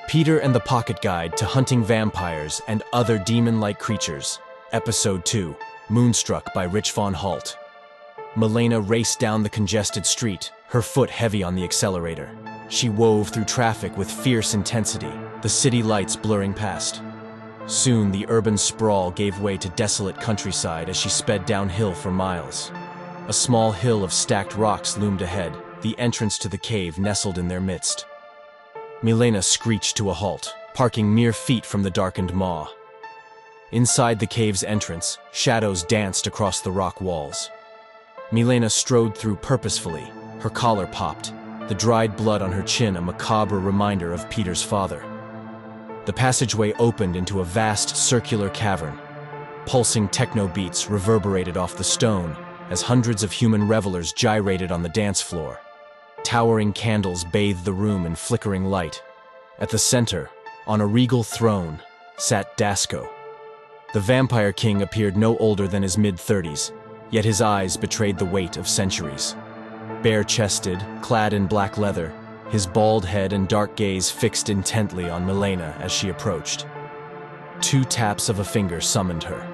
Peter and the Pocket Guide to Hunting Vampires and Other Demon-Like Creatures, Episode 2, Moonstruck by Rich von Halt. Milena raced down the congested street, her foot heavy on the accelerator. She wove through traffic with fierce intensity, the city lights blurring past. Soon, the urban sprawl gave way to desolate countryside as she sped downhill for miles. A small hill of stacked rocks loomed ahead, the entrance to the cave nestled in their midst. Milena screeched to a halt, parking mere feet from the darkened maw. Inside the cave's entrance, shadows danced across the rock walls. Milena strode through purposefully, her collar popped, the dried blood on her chin a macabre reminder of Peter's father. The passageway opened into a vast circular cavern. Pulsing techno beats reverberated off the stone as hundreds of human revelers gyrated on the dance floor. Towering candles bathed the room in flickering light. At the center, on a regal throne, sat Dasko. The Vampire King appeared no older than his mid-30s, yet his eyes betrayed the weight of centuries. Bare-chested, clad in black leather, his bald head and dark gaze fixed intently on Milena as she approached. 2 taps of a finger summoned her.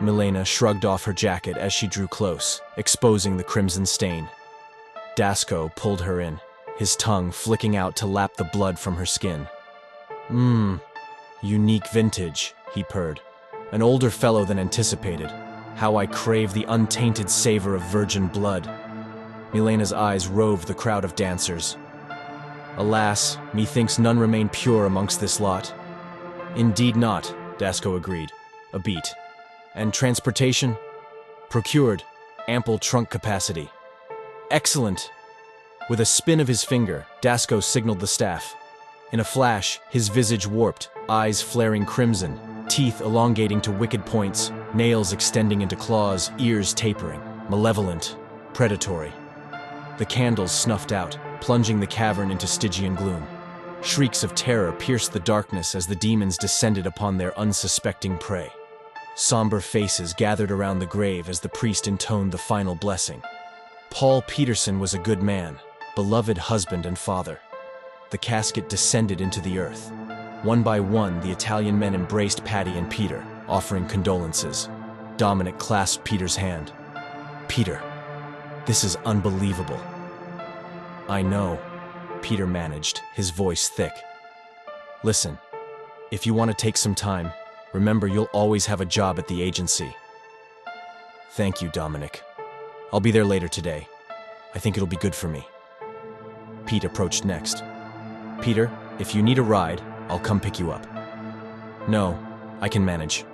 Milena shrugged off her jacket as she drew close, exposing the crimson stain. Dasko pulled her in, his tongue flicking out to lap the blood from her skin. Unique vintage, he purred. An older fellow than anticipated. How I crave the untainted savor of virgin blood. Milena's eyes roved the crowd of dancers. Alas, methinks none remain pure amongst this lot. Indeed not, Dasko agreed. A beat. And transportation? Procured. Ample trunk capacity. Excellent! With a spin of his finger, Dasko signaled the staff. In a flash, his visage warped, eyes flaring crimson, teeth elongating to wicked points, nails extending into claws, ears tapering, malevolent, predatory. The candles snuffed out, plunging the cavern into Stygian gloom. Shrieks of terror pierced the darkness as the demons descended upon their unsuspecting prey. Somber faces gathered around the grave as the priest intoned the final blessing. Paul Peterson was a good man, beloved husband and father. The casket descended into the earth. One by one, the Italian men embraced Patty and Peter, offering condolences. Dominic clasped Peter's hand. Peter, this is unbelievable. I know, Peter managed, his voice thick. Listen, if you want to take some time, remember you'll always have a job at the agency. Thank you, Dominic. I'll be there later today. I think it'll be good for me. Pete approached next. Peter, if you need a ride, I'll come pick you up. No, I can manage.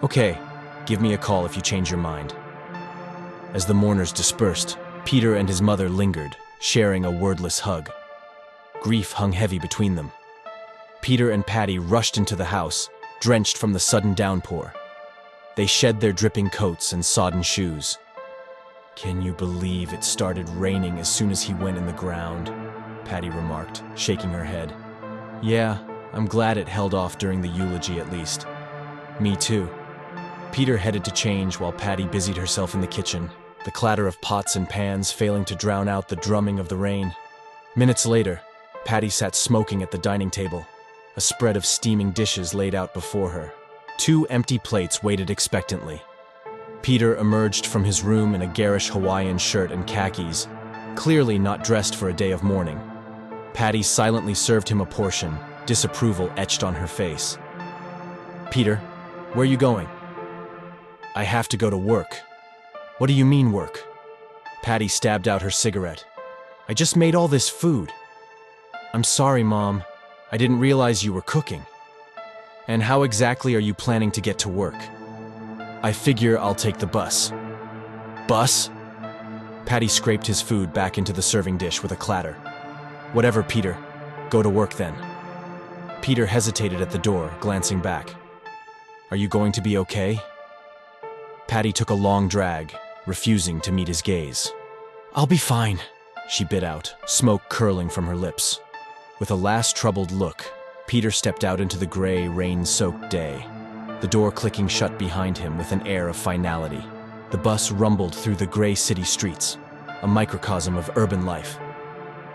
Okay, give me a call if you change your mind. As the mourners dispersed, Peter and his mother lingered, sharing a wordless hug. Grief hung heavy between them. Peter and Patty rushed into the house, drenched from the sudden downpour. They shed their dripping coats and sodden shoes. Can you believe it started raining as soon as he went in the ground? Patty remarked, shaking her head. Yeah, I'm glad it held off during the eulogy at least. Me too. Peter headed to change while Patty busied herself in the kitchen, the clatter of pots and pans failing to drown out the drumming of the rain. Minutes later, Patty sat smoking at the dining table, a spread of steaming dishes laid out before her. 2 empty plates waited expectantly. Peter emerged from his room in a garish Hawaiian shirt and khakis, clearly not dressed for a day of mourning. Patty silently served him a portion, disapproval etched on her face. Peter, where are you going? I have to go to work. What do you mean work? Patty stabbed out her cigarette. I just made all this food. I'm sorry, Mom. I didn't realize you were cooking. And how exactly are you planning to get to work? I figure I'll take the bus. Bus? Patty scraped his food back into the serving dish with a clatter. Whatever, Peter. Go to work then. Peter hesitated at the door, glancing back. Are you going to be okay? Patty took a long drag, refusing to meet his gaze. I'll be fine, she bit out, smoke curling from her lips. With a last troubled look, Peter stepped out into the gray, rain-soaked day, the door clicking shut behind him with an air of finality. The bus rumbled through the gray city streets, a microcosm of urban life.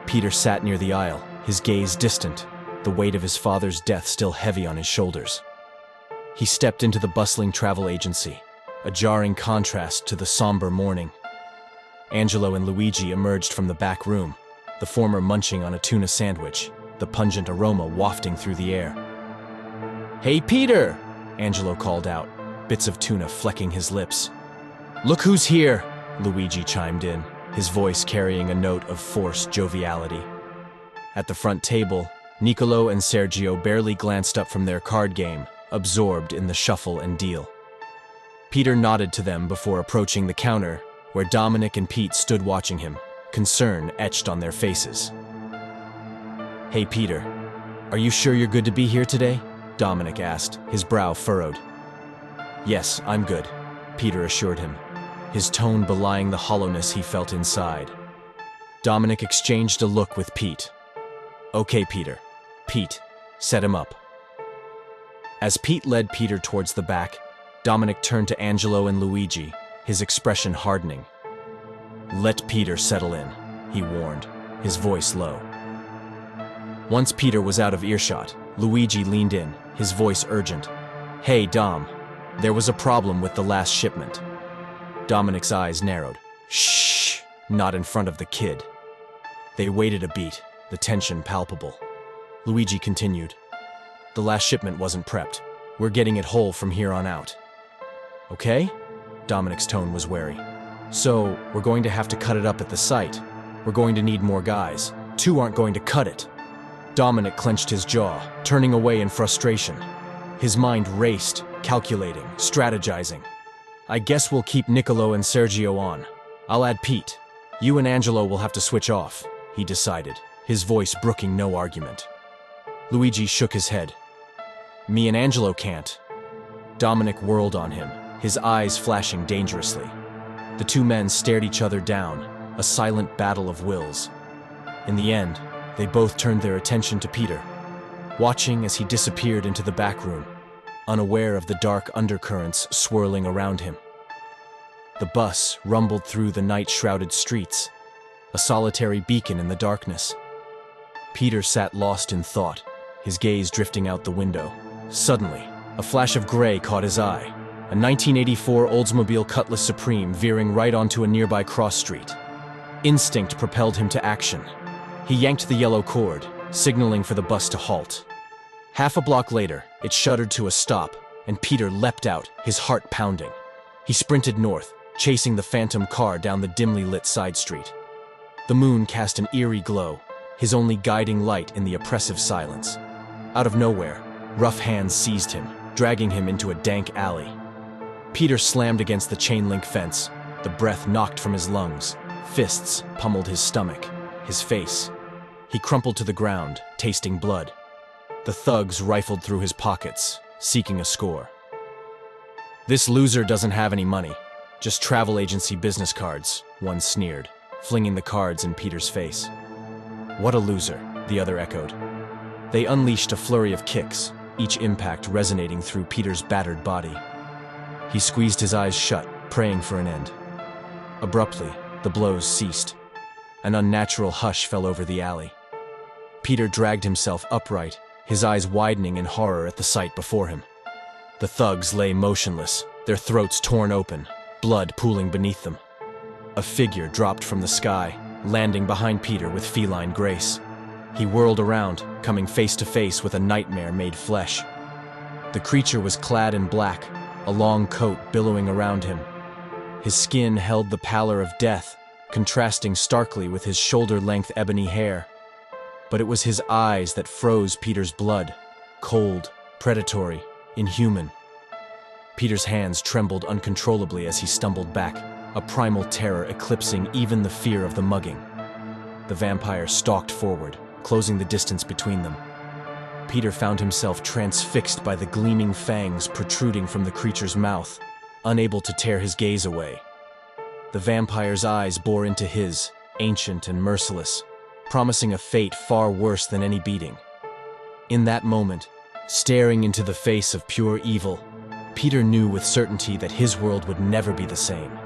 Peter sat near the aisle, his gaze distant, the weight of his father's death still heavy on his shoulders. He stepped into the bustling travel agency, a jarring contrast to the somber morning. Angelo and Luigi emerged from the back room, the former munching on a tuna sandwich, the pungent aroma wafting through the air. "Hey, Peter!" Angelo called out, bits of tuna flecking his lips. "Look who's here!" Luigi chimed in, his voice carrying a note of forced joviality. At the front table, Niccolo and Sergio barely glanced up from their card game, absorbed in the shuffle and deal. Peter nodded to them before approaching the counter, where Dominic and Pete stood watching him, concern etched on their faces. "Hey, Peter, are you sure you're good to be here today?" Dominic asked, his brow furrowed. "Yes, I'm good," Peter assured him, his tone belying the hollowness he felt inside. Dominic exchanged a look with Pete. "Okay, Peter. Pete, set him up." As Pete led Peter towards the back, Dominic turned to Angelo and Luigi, his expression hardening. "Let Peter settle in," he warned, his voice low. Once Peter was out of earshot, Luigi leaned in, his voice urgent. "Hey, Dom, there was a problem with the last shipment." Dominic's eyes narrowed. "Shh, not in front of the kid." They waited a beat, the tension palpable. Luigi continued. "The last shipment wasn't prepped. We're getting it whole from here on out." "Okay?" Dominic's tone was wary. "So, we're going to have to cut it up at the site. We're going to need more guys. 2 aren't going to cut it." Dominic clenched his jaw, turning away in frustration. His mind raced, calculating, strategizing. "I guess we'll keep Niccolo and Sergio on. I'll add Pete. You and Angelo will have to switch off," he decided, his voice brooking no argument. Luigi shook his head. "Me and Angelo can't." Dominic whirled on him, his eyes flashing dangerously. The 2 men stared each other down, a silent battle of wills. In the end, they both turned their attention to Peter, watching as he disappeared into the back room, unaware of the dark undercurrents swirling around him. The bus rumbled through the night-shrouded streets, a solitary beacon in the darkness. Peter sat lost in thought, his gaze drifting out the window. Suddenly, a flash of gray caught his eye, a 1984 Oldsmobile Cutlass Supreme veering right onto a nearby cross street. Instinct propelled him to action. He yanked the yellow cord, signaling for the bus to halt. Half a block later, it shuddered to a stop, and Peter leapt out, his heart pounding. He sprinted north, chasing the phantom car down the dimly lit side street. The moon cast an eerie glow, his only guiding light in the oppressive silence. Out of nowhere, rough hands seized him, dragging him into a dank alley. Peter slammed against the chain-link fence, the breath knocked from his lungs. Fists pummeled his stomach, his face. He crumpled to the ground, tasting blood. The thugs rifled through his pockets, seeking a score. "This loser doesn't have any money, just travel agency business cards," one sneered, flinging the cards in Peter's face. "What a loser," the other echoed. They unleashed a flurry of kicks, each impact resonating through Peter's battered body. He squeezed his eyes shut, praying for an end. Abruptly, the blows ceased. An unnatural hush fell over the alley. Peter dragged himself upright, his eyes widening in horror at the sight before him. The thugs lay motionless, their throats torn open, blood pooling beneath them. A figure dropped from the sky, landing behind Peter with feline grace. He whirled around, coming face to face with a nightmare made flesh. The creature was clad in black, a long coat billowing around him. His skin held the pallor of death, contrasting starkly with his shoulder-length ebony hair. But it was his eyes that froze Peter's blood, cold, predatory, inhuman. Peter's hands trembled uncontrollably as he stumbled back, a primal terror eclipsing even the fear of the mugging. The vampire stalked forward, closing the distance between them. Peter found himself transfixed by the gleaming fangs protruding from the creature's mouth, unable to tear his gaze away. The vampire's eyes bore into his, ancient and merciless, promising a fate far worse than any beating. In that moment, staring into the face of pure evil, Peter knew with certainty that his world would never be the same.